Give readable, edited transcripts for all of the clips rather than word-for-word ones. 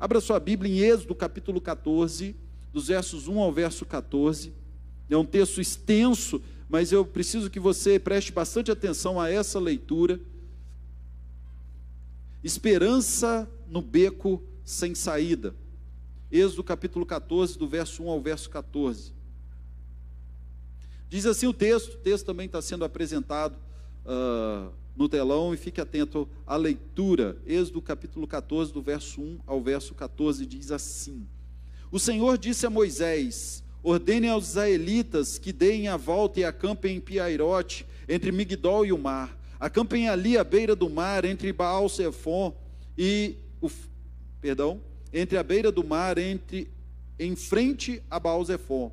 Abra sua Bíblia em Êxodo capítulo 14, dos versos 1 ao verso 14. É um texto extenso, mas eu preciso que você preste bastante atenção a essa leitura. Esperança no beco sem saída. Êxodo capítulo 14, do verso 1 ao verso 14. Diz assim o texto também está sendo apresentado no telão, e fique atento à leitura. Êxodo capítulo 14, do verso 1 ao verso 14, diz assim: O Senhor disse a Moisés: ordene aos israelitas que deem a volta e acampem em Piairote, entre Migdol e o mar. Acampem ali à beira do mar, entre Baal-Zefon e entre a beira do mar, em frente a Baal-Zefon.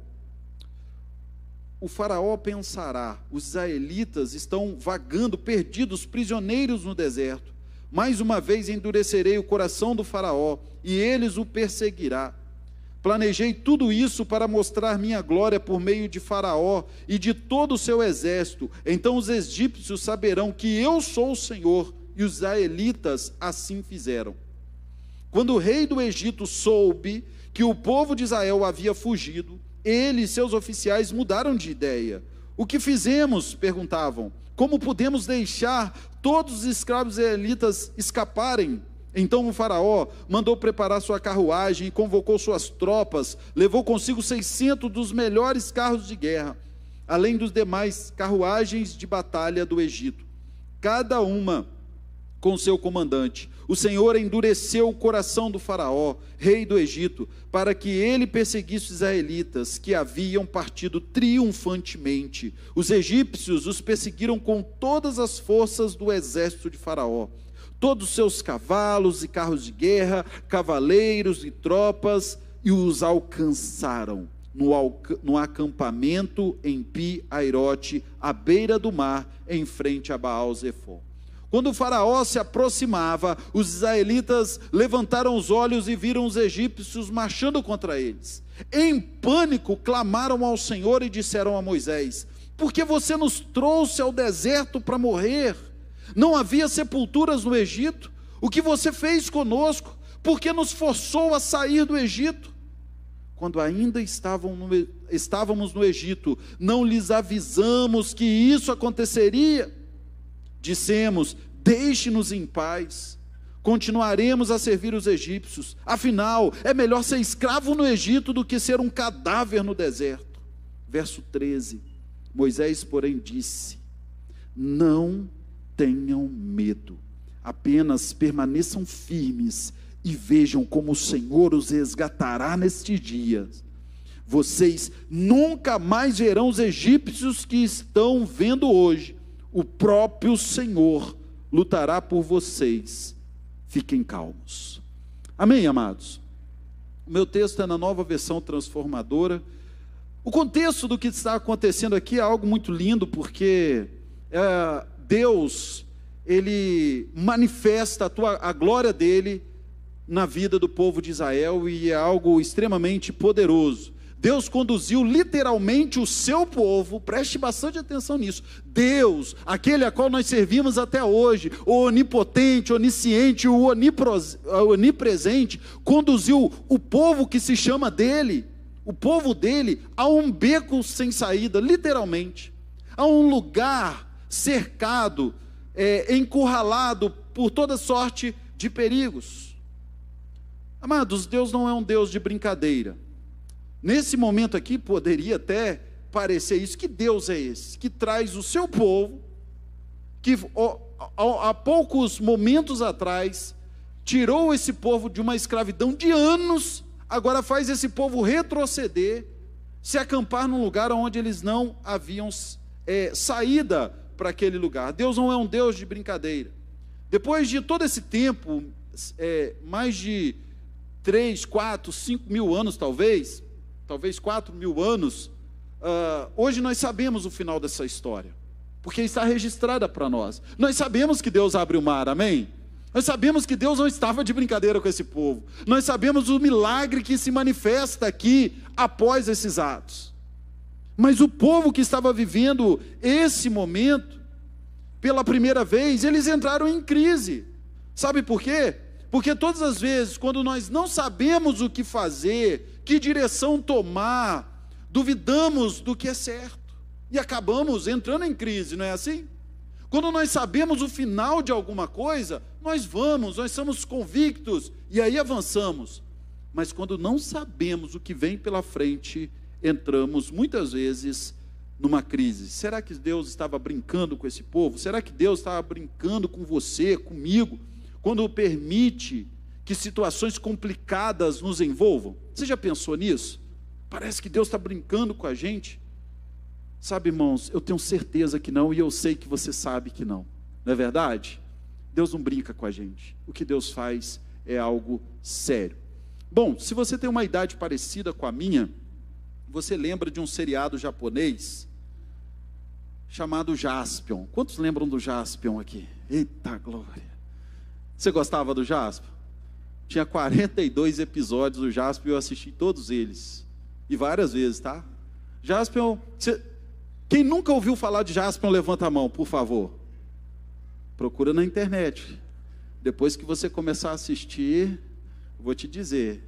O faraó pensará: os israelitas estão vagando, perdidos, prisioneiros no deserto. Mais uma vez endurecerei o coração do faraó, e eles o perseguirá. Planejei tudo isso para mostrar minha glória por meio de Faraó e de todo o seu exército. Então os egípcios saberão que eu sou o Senhor, e os israelitas assim fizeram. Quando o rei do Egito soube que o povo de Israel havia fugido, ele e seus oficiais mudaram de ideia. O que fizemos? Perguntavam. Como podemos deixar todos os escravos israelitas escaparem? Então o faraó mandou preparar sua carruagem e convocou suas tropas, levou consigo 600 dos melhores carros de guerra, além dos demais carruagens de batalha do Egito, cada uma com seu comandante. O Senhor endureceu o coração do faraó, rei do Egito, para que ele perseguisse os israelitas, que haviam partido triunfantemente. Os egípcios os perseguiram com todas as forças do exército de faraó, todos os seus cavalos e carros de guerra, cavaleiros e tropas, e os alcançaram no acampamento em Pi-Airote, à beira do mar, em frente a Baal-Zefon. Quando o faraó se aproximava, os israelitas levantaram os olhos e viram os egípcios marchando contra eles. Em pânico, clamaram ao Senhor e disseram a Moisés: por que você nos trouxe ao deserto para morrer? Não havia sepulturas no Egito? O que você fez conosco? Por que nos forçou a sair do Egito? Quando ainda estávamos no Egito, não lhes avisamos que isso aconteceria? Dissemos: deixe-nos em paz, continuaremos a servir os egípcios. Afinal, é melhor ser escravo no Egito do que ser um cadáver no deserto. Verso 13, Moisés, porém, disse: não tenham medo, apenas permaneçam firmes e vejam como o Senhor os resgatará nestes dias. Vocês nunca mais verão os egípcios que estão vendo hoje. O próprio Senhor lutará por vocês. Fiquem calmos. Amém, amados? O meu texto é na Nova Versão Transformadora. O contexto do que está acontecendo aqui é algo muito lindo, porque Deus, Ele manifesta a glória dEle na vida do povo de Israel, e é algo extremamente poderoso. Deus conduziu literalmente o seu povo, preste bastante atenção nisso. Deus, aquele a qual nós servimos até hoje, o onipotente, onisciente, o onipresente, conduziu o povo que se chama dele, o povo dele, a um beco sem saída, literalmente, a um lugar cercado, encurralado por toda sorte de perigos. Amados, Deus não é um Deus de brincadeira. Nesse momento aqui, poderia até parecer isso. Que Deus é esse? Que traz o seu povo, que há poucos momentos atrás, tirou esse povo de uma escravidão de anos, agora faz esse povo retroceder, se acampar num lugar onde eles não haviam saída para aquele lugar. Deus não é um Deus de brincadeira. Depois de todo esse tempo, mais de 3, 4, 5 mil anos talvez 4 mil anos, hoje nós sabemos o final dessa história, porque está registrada para nós. Nós sabemos que Deus abre o mar, amém? Nós sabemos que Deus não estava de brincadeira com esse povo. Nós sabemos o milagre que se manifesta aqui após esses atos. Mas o povo que estava vivendo esse momento, pela primeira vez, eles entraram em crise. Sabe por quê? Porque todas as vezes, quando nós não sabemos o que fazer, que direção tomar, duvidamos do que é certo e acabamos entrando em crise, não é assim? Quando nós sabemos o final de alguma coisa, nós somos convictos e aí avançamos. Mas quando não sabemos o que vem pela frente, entramos muitas vezes numa crise. Será que Deus estava brincando com esse povo? Será que Deus estava brincando com você, comigo, quando permite que situações complicadas nos envolvam? Você já pensou nisso? Parece que Deus está brincando com a gente. Sabe, irmãos, eu tenho certeza que não, e eu sei que você sabe que não. Não é verdade? Deus não brinca com a gente. O que Deus faz é algo sério. Bom, se você tem uma idade parecida com a minha, você lembra de um seriado japonês chamado Jaspion. Quantos lembram do Jaspion aqui? Eita glória! Você gostava do Jaspion? Tinha 42 episódios do Jaspion e eu assisti todos eles. E várias vezes, tá? Jaspion, quem nunca ouviu falar de Jaspion, levanta a mão, por favor. Procura na internet. Depois que você começar a assistir, vou te dizer,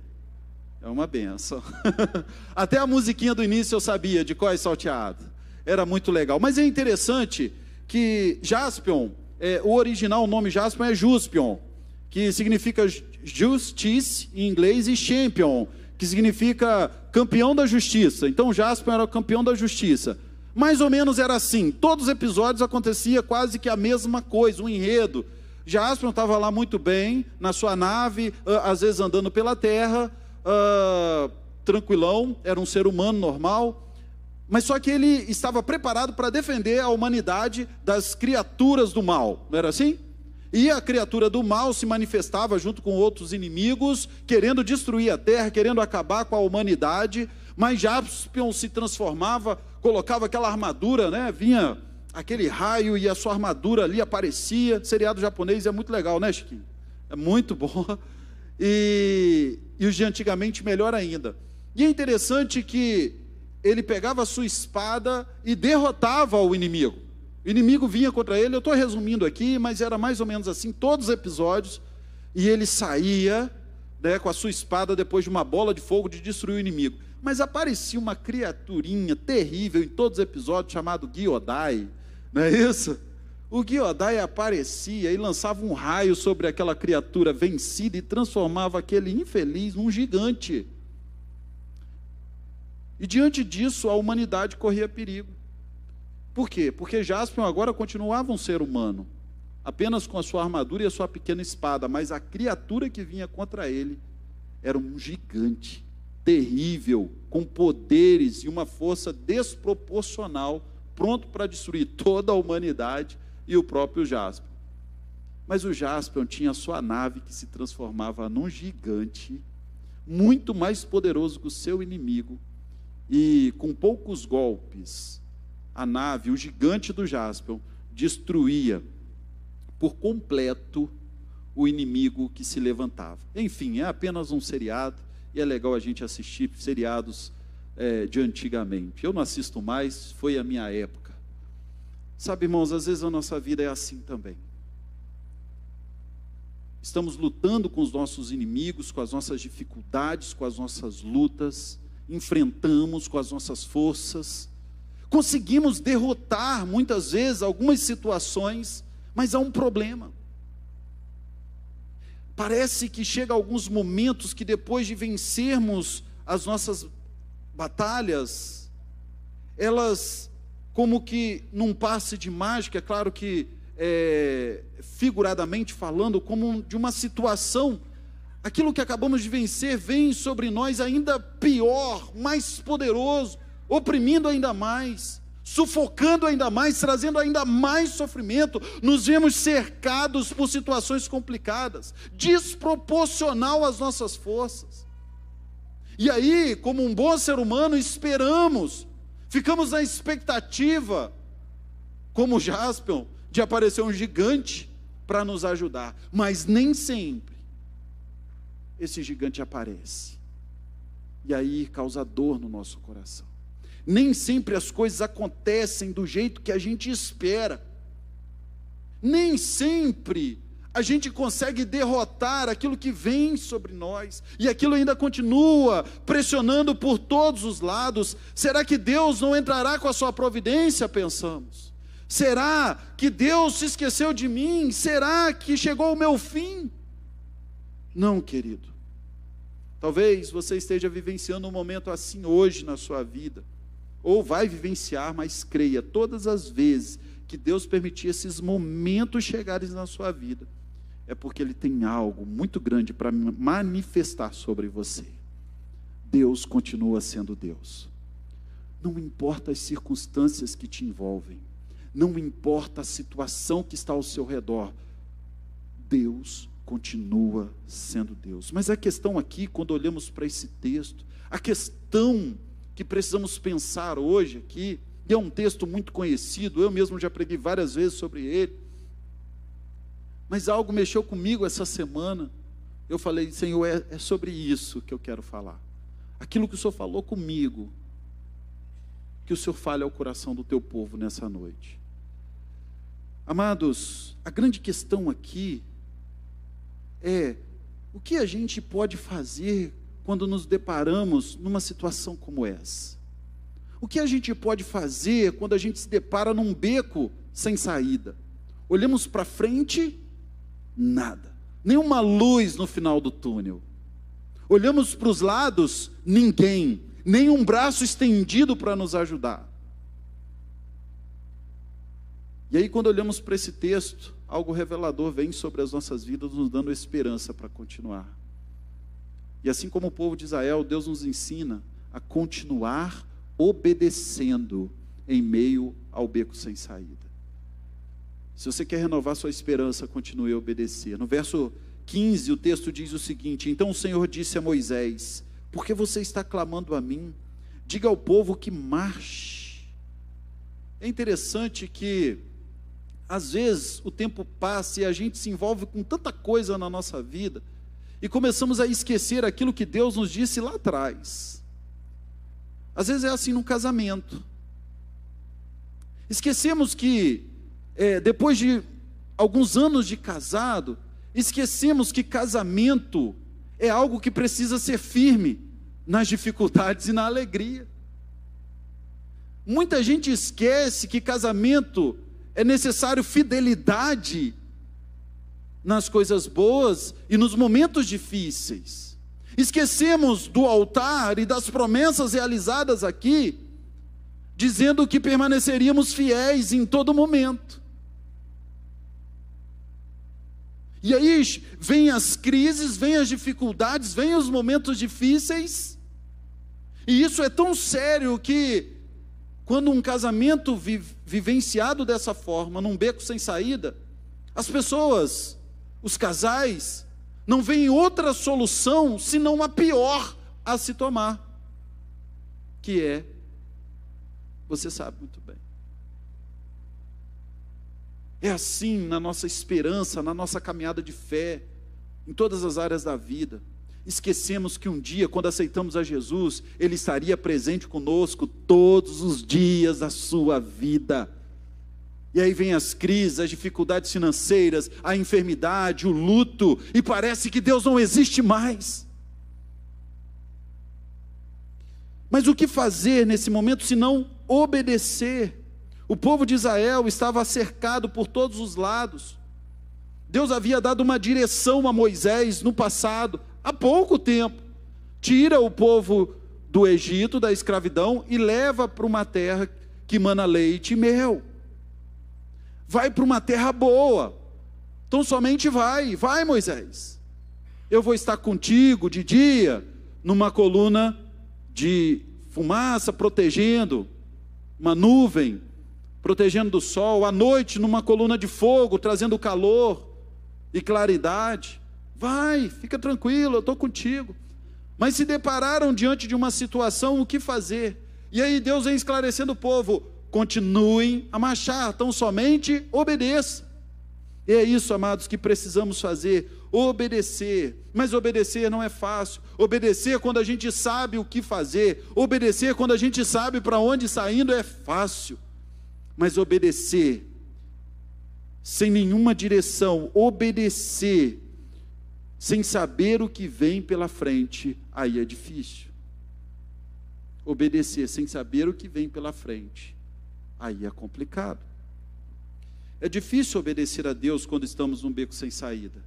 é uma benção. Até a musiquinha do início eu sabia, de cor e salteado. Era muito legal. Mas é interessante que Jaspion, o original, o nome Jaspion é Juspion, que significa justice em inglês, e champion, que significa campeão da justiça. Então Jaspion era o campeão da justiça. Mais ou menos era assim, todos os episódios acontecia quase que a mesma coisa, um enredo. Jaspion estava lá muito bem, na sua nave, às vezes andando pela terra, tranquilão, era um ser humano normal, mas só que ele estava preparado para defender a humanidade das criaturas do mal, não era assim? E a criatura do mal se manifestava junto com outros inimigos, querendo destruir a terra, querendo acabar com a humanidade, mas Jaspion se transformava, colocava aquela armadura, né? Vinha aquele raio e a sua armadura ali aparecia. Seriado japonês é muito legal, né, Chiquinho? É muito bom. E os de antigamente melhor ainda. E é interessante que ele pegava a sua espada e derrotava o inimigo. O inimigo vinha contra ele, eu estou resumindo aqui, mas era mais ou menos assim, todos os episódios, e ele saía, né, com a sua espada depois de uma bola de fogo de destruir o inimigo. Mas aparecia uma criaturinha terrível em todos os episódios, chamado Gyodai, não é isso? O Gyodai aparecia e lançava um raio sobre aquela criatura vencida e transformava aquele infeliz num gigante. E diante disso, a humanidade corria perigo. Por quê? Porque Jaspion agora continuava um ser humano, apenas com a sua armadura e a sua pequena espada, mas a criatura que vinha contra ele era um gigante, terrível, com poderes e uma força desproporcional, pronto para destruir toda a humanidade e o próprio Jaspion. Mas o Jaspion tinha a sua nave que se transformava num gigante, muito mais poderoso que o seu inimigo, e com poucos golpes, a nave, o gigante do Jaspion, destruía por completo o inimigo que se levantava. Enfim, é apenas um seriado, e é legal a gente assistir seriados de antigamente. Eu não assisto mais, foi a minha época. Sabe, irmãos, às vezes a nossa vida é assim também. Estamos lutando com os nossos inimigos, com as nossas dificuldades, com as nossas lutas, enfrentamos com as nossas forças, conseguimos derrotar muitas vezes algumas situações, mas há um problema. Parece que chega alguns momentos que depois de vencermos as nossas batalhas, elas, como que num passe de mágica, é claro que figuradamente falando, como de uma situação, aquilo que acabamos de vencer vem sobre nós ainda pior, mais poderoso, oprimindo ainda mais, sufocando ainda mais, trazendo ainda mais sofrimento. Nos vemos cercados por situações complicadas, desproporcional às nossas forças. E aí, como um bom ser humano, esperamos, ficamos na expectativa, como Jaspion, de aparecer um gigante para nos ajudar, mas nem sempre esse gigante aparece, e aí causa dor no nosso coração. Nem sempre as coisas acontecem do jeito que a gente espera, nem sempre a gente consegue derrotar aquilo que vem sobre nós, e aquilo ainda continua pressionando por todos os lados. Será que Deus não entrará com a sua providência? Pensamos. Será que Deus se esqueceu de mim? Será que chegou o meu fim? Não, querido. Talvez você esteja vivenciando um momento assim hoje na sua vida, ou vai vivenciar, mas creia, todas as vezes que Deus permitir esses momentos chegarem na sua vida, é porque Ele tem algo muito grande para manifestar sobre você. Deus continua sendo Deus. Não importa as circunstâncias que te envolvem, não importa a situação que está ao seu redor, Deus continua sendo Deus. Mas a questão aqui, quando olhamos para esse texto, a questão que precisamos pensar hoje aqui, e é um texto muito conhecido, eu mesmo já preguei várias vezes sobre ele, mas algo mexeu comigo essa semana. Eu falei: Senhor, é sobre isso que eu quero falar. Aquilo que o Senhor falou comigo, que o Senhor fale ao coração do teu povo nessa noite. Amados, a grande questão aqui é: o que a gente pode fazer quando nos deparamos numa situação como essa? O que a gente pode fazer quando a gente se depara num beco sem saída? Olhamos para frente, nada, nenhuma luz no final do túnel. Olhamos para os lados, ninguém, nenhum braço estendido para nos ajudar. E aí, quando olhamos para esse texto, algo revelador vem sobre as nossas vidas, nos dando esperança para continuar. E assim como o povo de Israel, Deus nos ensina a continuar obedecendo em meio ao beco sem saída. Se você quer renovar sua esperança, continue a obedecer. No verso 15, o texto diz o seguinte: então o Senhor disse a Moisés: por que você está clamando a mim? Diga ao povo que marche. É interessante que às vezes o tempo passa e a gente se envolve com tanta coisa na nossa vida e começamos a esquecer aquilo que Deus nos disse lá atrás. Às vezes é assim no casamento. Esquecemos que depois de alguns anos de casado, esquecemos que casamento é algo que precisa ser firme nas dificuldades e na alegria. Muita gente esquece que casamento é necessário fidelidade nas coisas boas e nos momentos difíceis. Esquecemos do altar e das promessas realizadas aqui, dizendo que permaneceríamos fiéis em todo momento. E aí vem as crises, vem as dificuldades, vem os momentos difíceis, e isso é tão sério que quando um casamento vivenciado dessa forma, num beco sem saída, as pessoas, os casais, não veem outra solução senão a pior a se tomar, que é, você sabe muito bem. É assim na nossa esperança, na nossa caminhada de fé, em todas as áreas da vida. Esquecemos que um dia, quando aceitamos a Jesus, Ele estaria presente conosco todos os dias da sua vida. E aí vem as crises, as dificuldades financeiras, a enfermidade, o luto, e parece que Deus não existe mais. Mas o que fazer nesse momento se não obedecer? O povo de Israel estava cercado por todos os lados. Deus havia dado uma direção a Moisés no passado, há pouco tempo. Tira o povo do Egito, da escravidão, e leva para uma terra que mana leite e mel. Vai para uma terra boa. Então somente vai Moisés. Eu vou estar contigo de dia, numa coluna de fumaça, protegendo, uma nuvem, protegendo do sol, à noite numa coluna de fogo, trazendo calor e claridade. Vai, fica tranquilo, eu estou contigo. Mas se depararam diante de uma situação, o que fazer? E aí Deus vem esclarecendo o povo: continuem a marchar, tão somente obedeça. E é isso, amados, que precisamos fazer, obedecer. Mas obedecer não é fácil. Obedecer quando a gente sabe o que fazer, obedecer quando a gente sabe para onde está indo é fácil. Mas obedecer sem nenhuma direção, obedecer, sem saber o que vem pela frente, aí é difícil. Obedecer sem saber o que vem pela frente, aí é complicado. É difícil obedecer a Deus quando estamos num beco sem saída.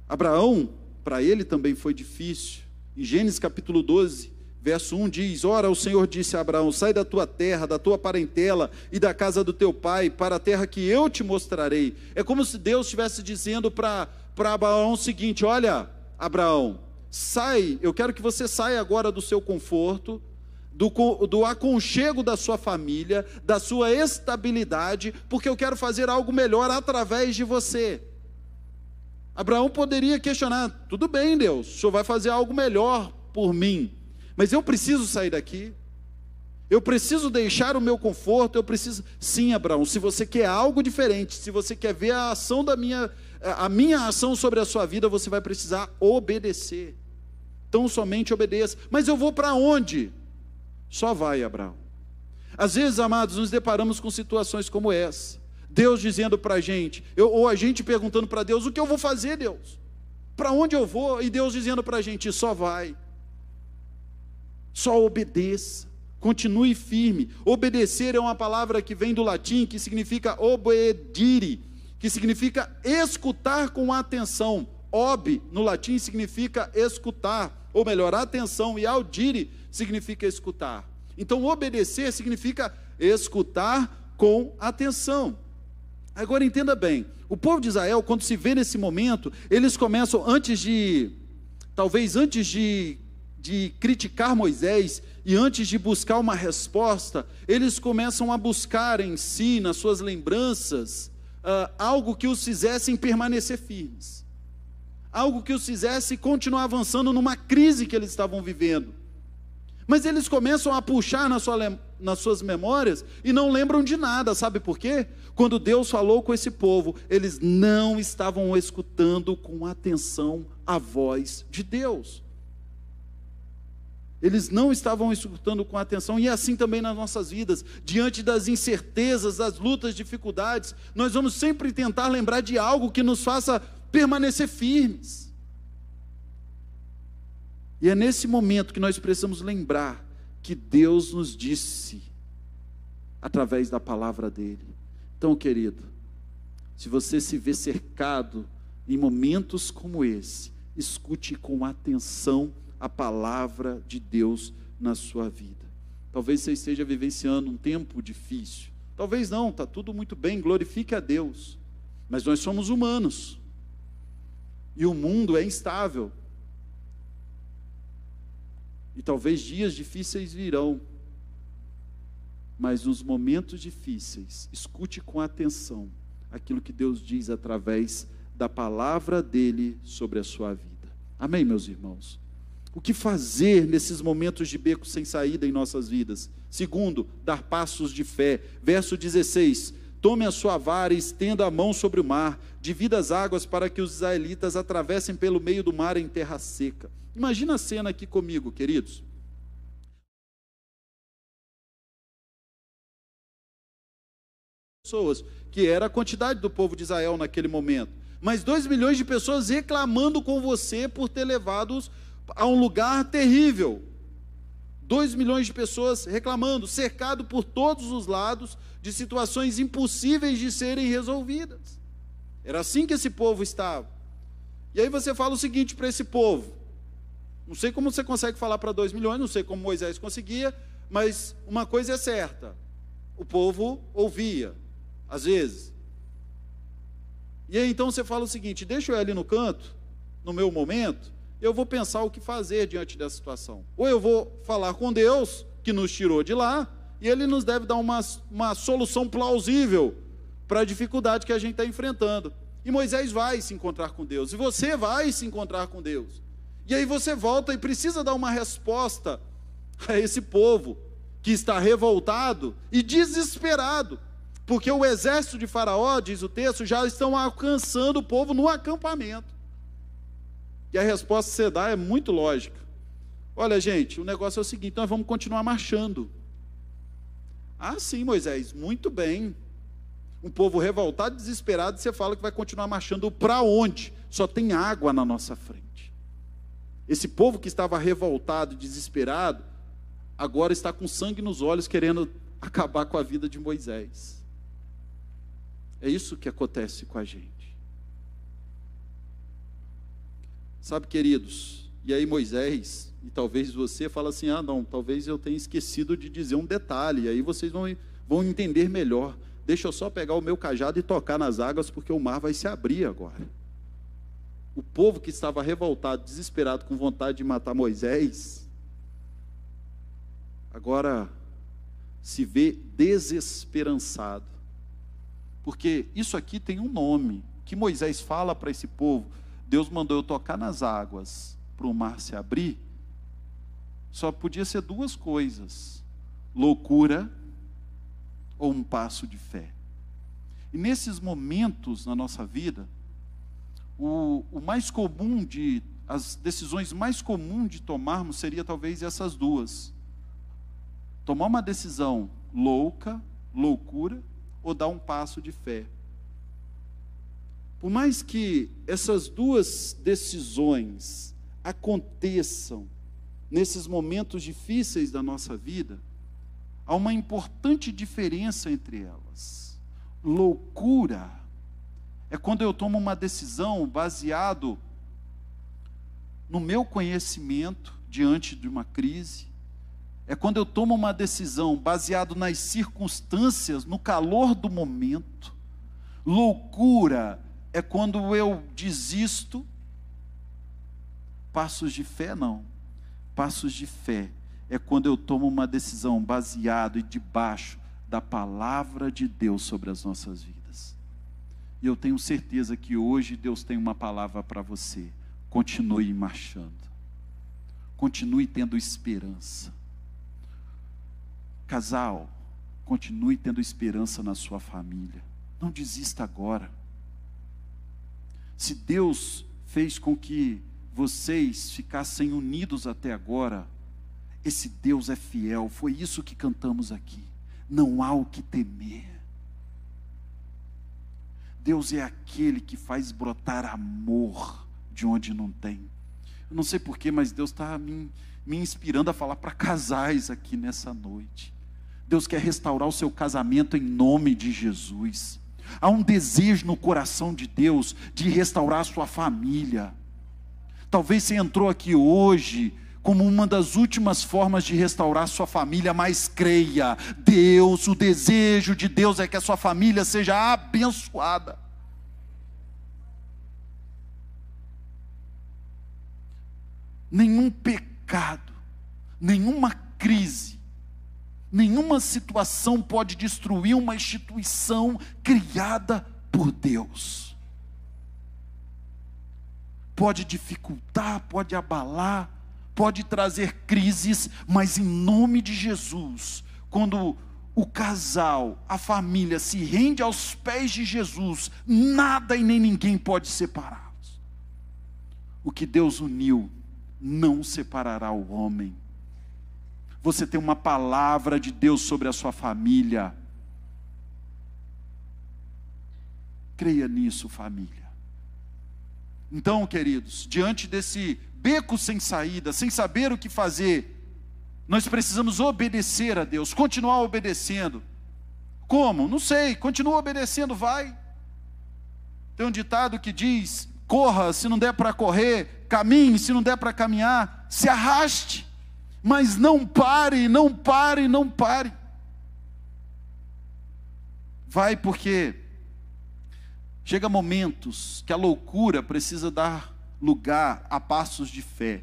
Abraão, para ele também foi difícil. Em Gênesis capítulo 12, verso 1 diz: ora, o Senhor disse a Abraão: sai da tua terra, da tua parentela e da casa do teu pai, para a terra que eu te mostrarei. É como se Deus estivesse dizendo para Abraão o seguinte: olha, Abraão, sai, eu quero que você saia agora do seu conforto, do aconchego da sua família, da sua estabilidade, porque eu quero fazer algo melhor através de você. Abraão poderia questionar: tudo bem, Deus, o Senhor vai fazer algo melhor por mim, mas eu preciso sair daqui, eu preciso deixar o meu conforto, eu preciso... Sim, Abraão, se você quer algo diferente, se você quer ver a ação a minha ação sobre a sua vida, você vai precisar obedecer. Então somente obedeça. Mas eu vou para onde? Só vai, Abraão. Às vezes, amados, nos deparamos com situações como essa. Deus dizendo para a gente, ou a gente perguntando para Deus: o que eu vou fazer, Deus? Para onde eu vou? E Deus dizendo para a gente: só vai. Só obedeça. Continue firme. Obedecer é uma palavra que vem do latim, que significa obedire, que significa escutar com atenção. Ob, no latim, significa escutar, ou melhor, atenção, e audire significa escutar. Então, obedecer significa escutar com atenção. Agora, entenda bem, o povo de Israel, quando se vê nesse momento, eles começam, talvez antes de criticar Moisés, e antes de buscar uma resposta, eles começam a buscar em si, nas suas lembranças, algo que os fizessem permanecer firmes, algo que os fizesse continuar avançando numa crise que eles estavam vivendo. Mas eles começam a puxar nas suas memórias e não lembram de nada. Sabe por quê? Quando Deus falou com esse povo, eles não estavam escutando com atenção a voz de Deus. Eles não estavam escutando com atenção. E é assim também nas nossas vidas. Diante das incertezas, das lutas, dificuldades, nós vamos sempre tentar lembrar de algo que nos faça permanecer firmes. E é nesse momento que nós precisamos lembrar que Deus nos disse através da palavra dele. Então, querido, se você se vê cercado em momentos como esse, escute com atenção a palavra de Deus na sua vida. Talvez você esteja vivenciando um tempo difícil, talvez não, está tudo muito bem, glorifique a Deus, mas nós somos humanos, e o mundo é instável, e talvez dias difíceis virão, mas nos momentos difíceis, escute com atenção aquilo que Deus diz através da palavra dele sobre a sua vida. Amém, meus irmãos? O que fazer nesses momentos de beco sem saída em nossas vidas? Segundo, dar passos de fé. Verso 16: tome a sua vara e estenda a mão sobre o mar, divida as águas para que os israelitas atravessem pelo meio do mar em terra seca. Imagina a cena aqui comigo, queridos. Pessoas, que era a quantidade do povo de Israel naquele momento, mas 2 milhões de pessoas reclamando com você por ter levado-os a um lugar terrível. 2 milhões de pessoas reclamando, cercado por todos os lados de situações impossíveis de serem resolvidas. Era assim que esse povo estava. E aí você fala o seguinte para esse povo: não sei como você consegue falar para 2 milhões, não sei como Moisés conseguia, mas uma coisa é certa: o povo ouvia, às vezes. E aí então você fala o seguinte: deixa eu ir ali no canto, no meu momento, eu vou pensar o que fazer diante dessa situação. Ou eu vou falar com Deus, que nos tirou de lá, e Ele nos deve dar uma solução plausível para a dificuldade que a gente está enfrentando. E Moisés vai se encontrar com Deus, e você vai se encontrar com Deus. E aí você volta e precisa dar uma resposta a esse povo que está revoltado e desesperado, porque o exército de Faraó, diz o texto, já estão alcançando o povo no acampamento. E a resposta que você dá é muito lógica: olha, gente, o negócio é o seguinte, nós vamos continuar marchando. Ah, sim, Moisés, muito bem. Um povo revoltado, desesperado, você fala que vai continuar marchando para onde? Só tem água na nossa frente. Esse povo que estava revoltado, desesperado, agora está com sangue nos olhos, querendo acabar com a vida de Moisés. É isso que acontece com a gente. Sabe, queridos, e aí Moisés, e talvez você fala assim, não, talvez eu tenha esquecido de dizer um detalhe, e aí vocês vão entender melhor. Deixa eu só pegar o meu cajado e tocar nas águas, porque o mar vai se abrir agora. O povo que estava revoltado, desesperado, com vontade de matar Moisés, agora se vê desesperançado. Porque isso aqui tem um nome, que Moisés fala para esse povo, Deus mandou eu tocar nas águas para o mar se abrir, só podia ser duas coisas: loucura ou um passo de fé. E nesses momentos na nossa vida, as decisões mais comuns de tomarmos seria talvez essas duas: tomar uma decisão loucura, ou dar um passo de fé. Por mais que essas duas decisões aconteçam nesses momentos difíceis da nossa vida, há uma importante diferença entre elas. Loucura é quando eu tomo uma decisão baseado no meu conhecimento diante de uma crise. É quando eu tomo uma decisão baseado nas circunstâncias, no calor do momento. Loucura é quando eu desisto. Passos de fé não. Passos de fé é quando eu tomo uma decisão baseado e debaixo da palavra de Deus sobre as nossas vidas. E eu tenho certeza que hoje Deus tem uma palavra para você. Continue marchando. Continue tendo esperança. Casal, continue tendo esperança na sua família. Não desista agora. Se Deus fez com que vocês ficassem unidos até agora, esse Deus é fiel. Foi isso que cantamos aqui. Não há o que temer. Deus é aquele que faz brotar amor de onde não tem. Eu não sei porquê, mas Deus está me inspirando a falar para casais aqui nessa noite. Deus quer restaurar o seu casamento em nome de Jesus. Há um desejo no coração de Deus de restaurar a sua família. Talvez você entrou aqui hoje como uma das últimas formas de restaurar a sua família, mas creia, Deus, o desejo de Deus é que a sua família seja abençoada. Nenhum pecado, nenhuma crise, nenhuma situação pode destruir uma instituição criada por Deus. Pode dificultar, pode abalar, pode trazer crises, mas em nome de Jesus, quando o casal, a família se rende aos pés de Jesus, nada e nem ninguém pode separá-los. O que Deus uniu, não separará o homem. Você tem uma palavra de Deus sobre a sua família. Creia nisso, família. Então, queridos, diante desse beco sem saída, sem saber o que fazer, nós precisamos obedecer a Deus, continuar obedecendo. Como? Não sei, continua obedecendo, vai. Tem um ditado que diz: corra se não der para correr, caminhe se não der para caminhar, se arraste, mas não pare, não pare, não pare. Vai, porque chega momentos que a loucura precisa dar lugar a passos de fé.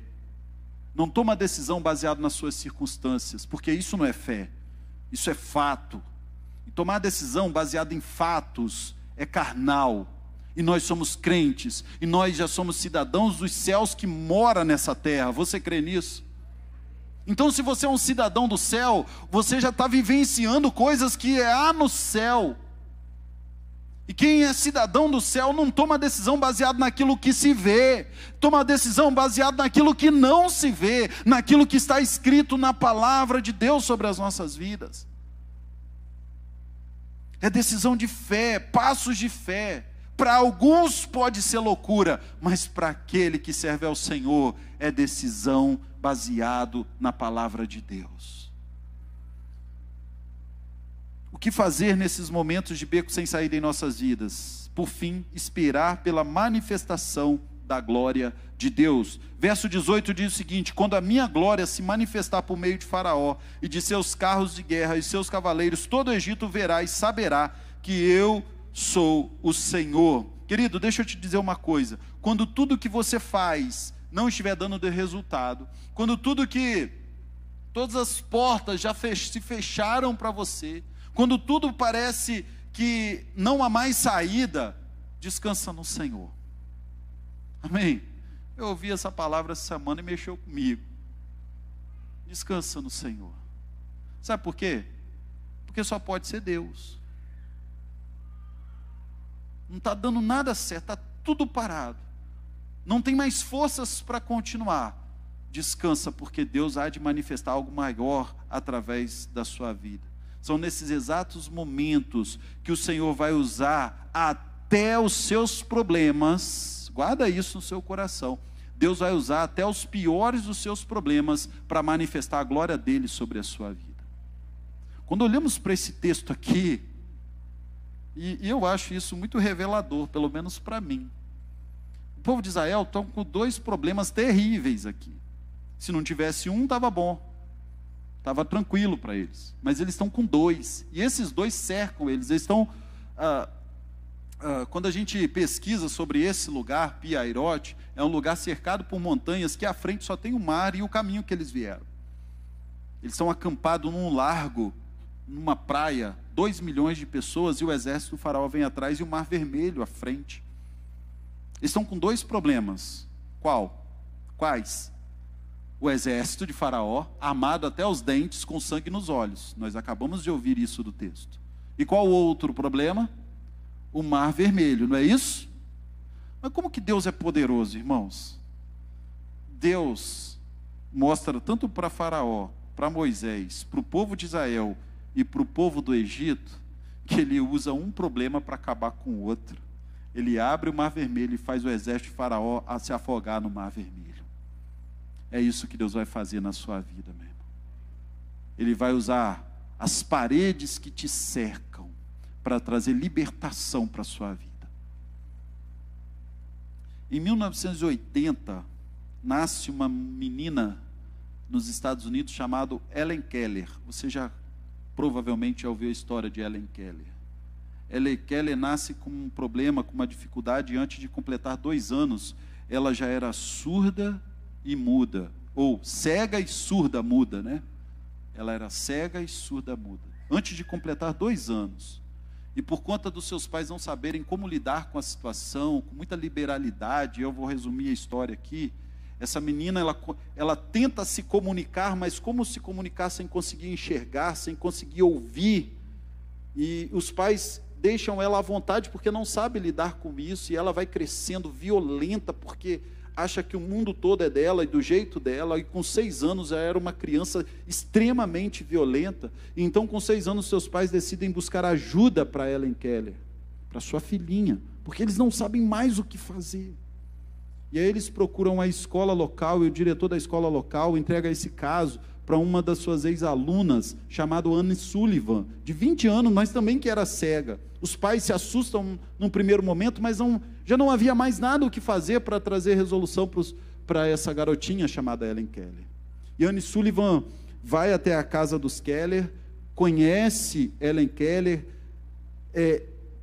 Não toma decisão baseada nas suas circunstâncias, porque isso não é fé, isso é fato. E tomar decisão baseada em fatos é carnal. E nós somos crentes, e nós já somos cidadãos dos céus que mora nessa terra. Você crê nisso? Então, se você é um cidadão do céu, você já está vivenciando coisas que há no céu. E quem é cidadão do céu não toma decisão baseada naquilo que se vê, toma decisão baseada naquilo que não se vê, naquilo que está escrito na palavra de Deus sobre as nossas vidas. é decisão de fé, passos de fé. Para alguns pode ser loucura, mas para aquele que serve ao Senhor é decisão baseado na palavra de Deus. O que fazer nesses momentos de beco sem saída em nossas vidas? Por fim, esperar pela manifestação da glória de Deus. Verso 18 diz o seguinte: quando a minha glória se manifestar por meio de Faraó e de seus carros de guerra e seus cavaleiros, todo o Egito verá e saberá que eu sou o Senhor. Querido, deixa eu te dizer uma coisa: quando tudo que você faz não estiver dando de resultado, quando todas as portas já se fecharam para você, quando tudo parece que não há mais saída, descansa no Senhor. Amém? Eu ouvi essa palavra essa semana e mexeu comigo. Descansa no Senhor. Sabe por quê? Porque só pode ser Deus. Não está dando nada certo, está tudo parado. Não tem mais forças para continuar. Descansa, porque Deus há de manifestar algo maior através da sua vida. São nesses exatos momentos que o Senhor vai usar até os seus problemas. Guarda isso no seu coração. Deus vai usar até os piores dos seus problemas para manifestar a glória dele sobre a sua vida. Quando olhamos para esse texto aqui, e eu acho isso muito revelador, pelo menos para mim. O povo de Israel estão com dois problemas terríveis aqui. Se não tivesse um, estava bom, estava tranquilo para eles. Mas eles estão com dois, e esses dois cercam eles. Eles estão, quando a gente pesquisa sobre esse lugar, Pi-Hahirote, é um lugar cercado por montanhas, que à frente só tem o mar e o caminho que eles vieram. Eles estão acampados num largo, numa praia, 2 milhões de pessoas, e o exército do faraó vem atrás, e o mar vermelho à frente. Eles estão com dois problemas. Quais? O exército de faraó, armado até os dentes, com sangue nos olhos. Nós acabamos de ouvir isso do texto. E qual o outro problema? O mar vermelho, não é isso? Mas como que Deus é poderoso, irmãos? Deus mostra tanto para faraó, para Moisés, para o povo de Israel e para o povo do Egito, que ele usa um problema para acabar com o outro. Ele abre o mar vermelho e faz o exército de faraó a se afogar no mar vermelho. É isso que Deus vai fazer na sua vida, meu irmão. Ele vai usar as paredes que te cercam para trazer libertação para a sua vida. Em 1980, nasce uma menina nos Estados Unidos chamada Helen Keller. Você já provavelmente já ouviu a história de Helen Keller. Helen Keller nasce com um problema, com uma dificuldade, e antes de completar 2 anos, ela já era surda e muda, ou cega e surda muda, né? Ela era cega e surda muda, antes de completar 2 anos. E por conta dos seus pais não saberem como lidar com a situação, com muita liberalidade, eu vou resumir a história aqui. Essa menina, ela tenta se comunicar, mas como se comunicar sem conseguir enxergar, sem conseguir ouvir? E os pais deixam ela à vontade porque não sabe lidar com isso, e ela vai crescendo violenta porque acha que o mundo todo é dela e do jeito dela, e com 6 anos já era uma criança extremamente violenta. E então com 6 anos seus pais decidem buscar ajuda para Helen Keller, para sua filhinha, porque eles não sabem mais o que fazer. E aí eles procuram a escola local, e o diretor da escola local entrega esse caso para uma das suas ex-alunas, chamada Anne Sullivan, de 20 anos, mas também que era cega. Os pais se assustam num primeiro momento, mas já não havia mais nada o que fazer para trazer resolução para essa garotinha chamada Helen Keller. E Anne Sullivan vai até a casa dos Keller, conhece Helen Keller,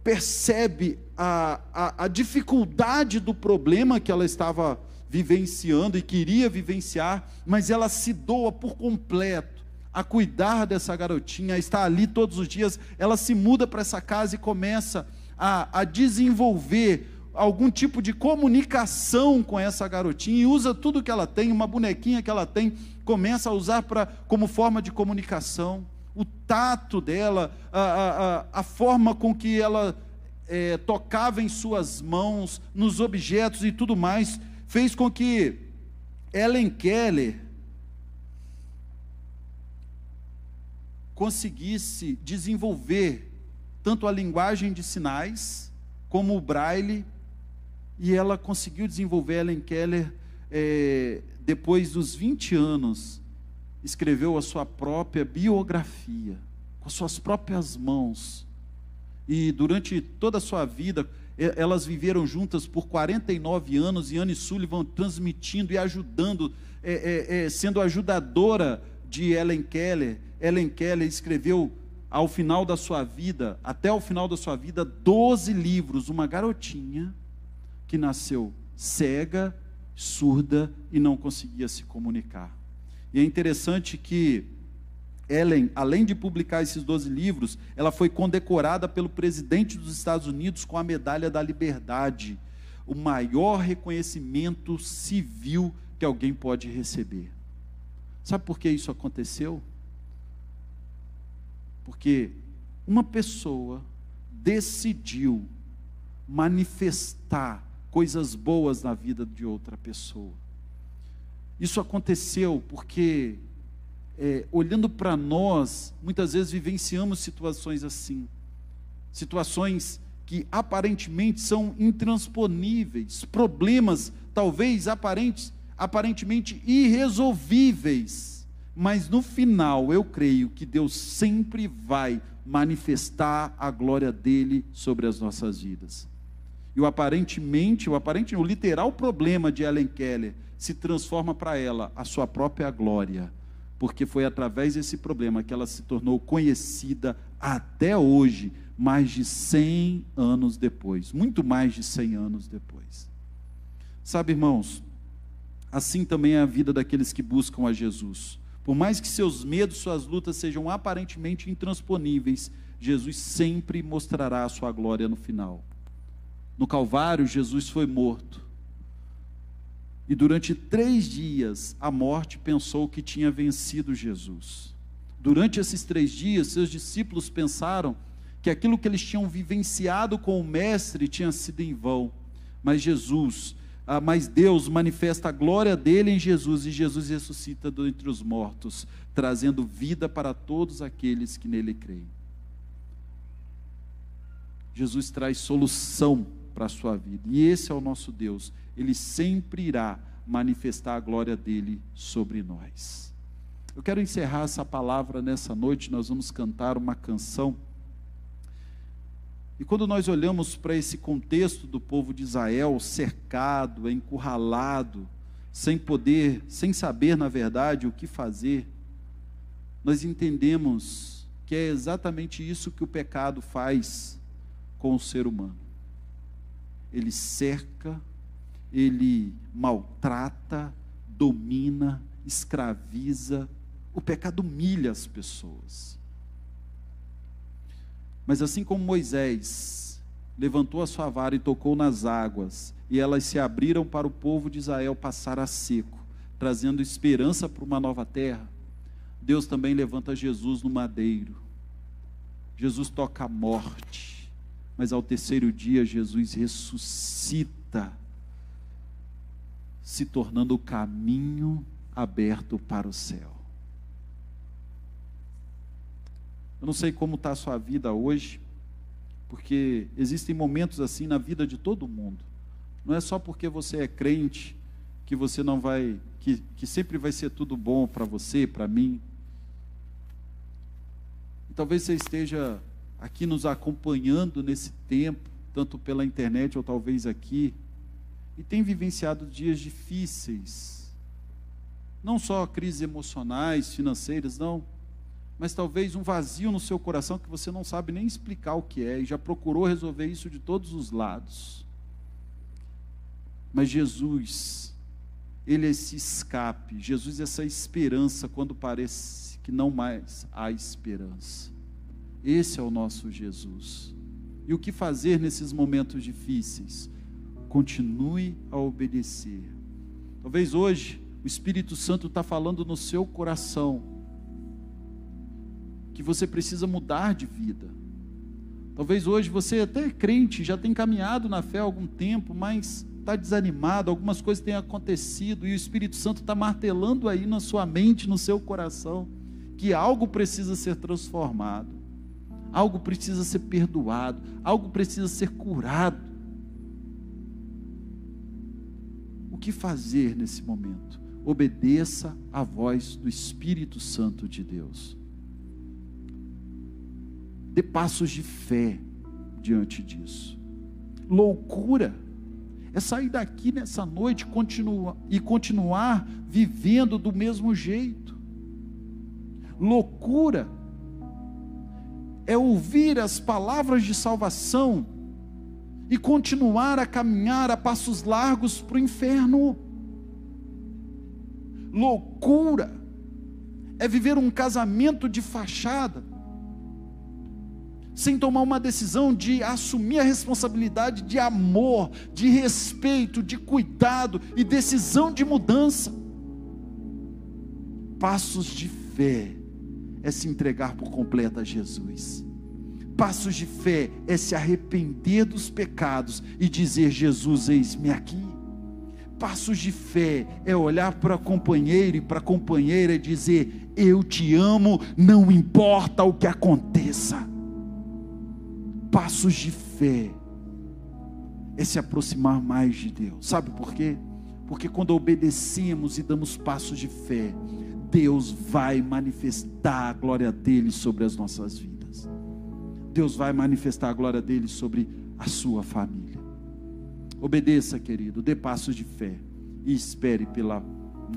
percebe a dificuldade do problema que ela estava vivenciando e queria vivenciar, mas ela se doa por completo a cuidar dessa garotinha, a estar ali todos os dias. Ela se muda para essa casa e começa a desenvolver algum tipo de comunicação com essa garotinha, e usa tudo que ela tem, uma bonequinha que ela tem, começa a usar como forma de comunicação. O tato dela, a forma com que ela tocava em suas mãos, nos objetos e tudo mais, fez com que Helen Keller conseguisse desenvolver tanto a linguagem de sinais, como o braille, e ela conseguiu desenvolver. Helen Keller, depois dos 20 anos, escreveu a sua própria biografia, com as suas próprias mãos, e durante toda a sua vida, elas viveram juntas por 49 anos, e Anne Sullivan transmitindo e ajudando, sendo ajudadora de Helen Keller. Helen Keller escreveu, ao final da sua vida, até o final da sua vida, 12 livros, uma garotinha que nasceu cega, surda e não conseguia se comunicar. E é interessante que Helen, além de publicar esses 12 livros, ela foi condecorada pelo presidente dos Estados Unidos com a Medalha da Liberdade, o maior reconhecimento civil que alguém pode receber. Sabe por que isso aconteceu? Porque uma pessoa decidiu manifestar coisas boas na vida de outra pessoa. Isso aconteceu porque, olhando para nós, muitas vezes vivenciamos situações assim, situações que aparentemente são intransponíveis, problemas talvez aparentemente irresolvíveis, mas no final eu creio que Deus sempre vai manifestar a glória dele sobre as nossas vidas. E o literal problema de Helen Keller se transforma para ela a sua própria glória, porque foi através desse problema que ela se tornou conhecida até hoje, mais de 100 anos depois, muito mais de 100 anos depois. Sabe, irmãos, assim também é a vida daqueles que buscam a Jesus. Por mais que seus medos, suas lutas sejam aparentemente intransponíveis, Jesus sempre mostrará a sua glória no final. No Calvário, Jesus foi morto. E durante 3 dias, a morte pensou que tinha vencido Jesus. Durante esses 3 dias, seus discípulos pensaram que aquilo que eles tinham vivenciado com o Mestre tinha sido em vão. Mas Deus manifesta a glória dele em Jesus, e Jesus ressuscita dentre os mortos, trazendo vida para todos aqueles que nele creem. Jesus traz solução para a sua vida, e esse é o nosso Deus. Ele sempre irá manifestar a glória dele sobre nós. Eu quero encerrar essa palavra nessa noite. Nós vamos cantar uma canção, e quando nós olhamos para esse contexto do povo de Israel, cercado, encurralado, sem saber na verdade o que fazer, nós entendemos que é exatamente isso que o pecado faz com o ser humano. Ele cerca, ele maltrata, domina, escraviza. O pecado humilha as pessoas. Mas assim como Moisés levantou a sua vara e tocou nas águas, e elas se abriram para o povo de Israel passar a seco, trazendo esperança para uma nova terra, Deus também levanta Jesus no madeiro. Jesus toca a morte, mas ao 3º dia Jesus ressuscita, se tornando o caminho aberto para o céu. Eu não sei como está a sua vida hoje, porque existem momentos assim na vida de todo mundo. Não é só porque você é crente que você não vai, que sempre vai ser tudo bom para você, para mim. E talvez você esteja aqui nos acompanhando nesse tempo, tanto pela internet ou talvez aqui, e tem vivenciado dias difíceis. Não só crises emocionais, financeiras, não, mas talvez um vazio no seu coração que você não sabe nem explicar o que é, e já procurou resolver isso de todos os lados. Mas Jesus, Ele é esse escape, Jesus é essa esperança quando parece que não mais há esperança. Esse é o nosso Jesus. E o que fazer nesses momentos difíceis? Continue a obedecer. Talvez hoje o Espírito Santo está falando no seu coração que você precisa mudar de vida. Talvez hoje você até é crente, já tem caminhado na fé há algum tempo, mas está desanimado, algumas coisas têm acontecido, e o Espírito Santo está martelando aí na sua mente, no seu coração, que algo precisa ser transformado. algo precisa ser perdoado, algo precisa ser curado. O que fazer nesse momento? Obedeça à voz do Espírito Santo de Deus. Dê passos de fé diante disso. Loucura é sair daqui nessa noite continuar vivendo do mesmo jeito. Loucura é ouvir as palavras de salvação e continuar a caminhar a passos largos para o inferno. Loucura é viver um casamento de fachada, sem tomar uma decisão de assumir a responsabilidade de amor, de respeito, de cuidado e decisão de mudança. Passos de fé é se entregar por completo a Jesus. Passos de fé é se arrepender dos pecados e dizer: Jesus, eis-me aqui. Passos de fé é olhar para o companheiro e para a companheira e dizer: eu te amo, não importa o que aconteça. Passos de fé é se aproximar mais de Deus. Sabe por quê? Porque quando obedecemos e damos passos de fé, Deus vai manifestar a glória dele sobre as nossas vidas. Deus vai manifestar a glória dele sobre a sua família. Obedeça, querido, dê passos de fé e espere pela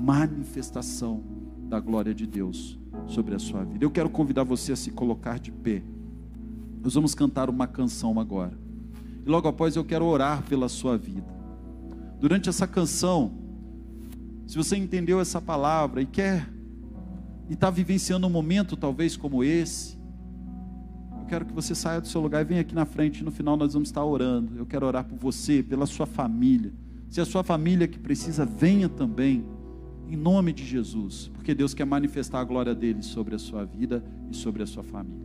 manifestação da glória de Deus sobre a sua vida. Eu quero convidar você a se colocar de pé. Nós vamos cantar uma canção agora. E logo após eu quero orar pela sua vida. Durante essa canção, se você entendeu essa palavra e está vivenciando um momento talvez como esse, eu quero que você saia do seu lugar e venha aqui na frente. No final nós vamos estar orando. Eu quero orar por você, pela sua família. Se a sua família que precisa, venha também, em nome de Jesus, porque Deus quer manifestar a glória dele sobre a sua vida e sobre a sua família.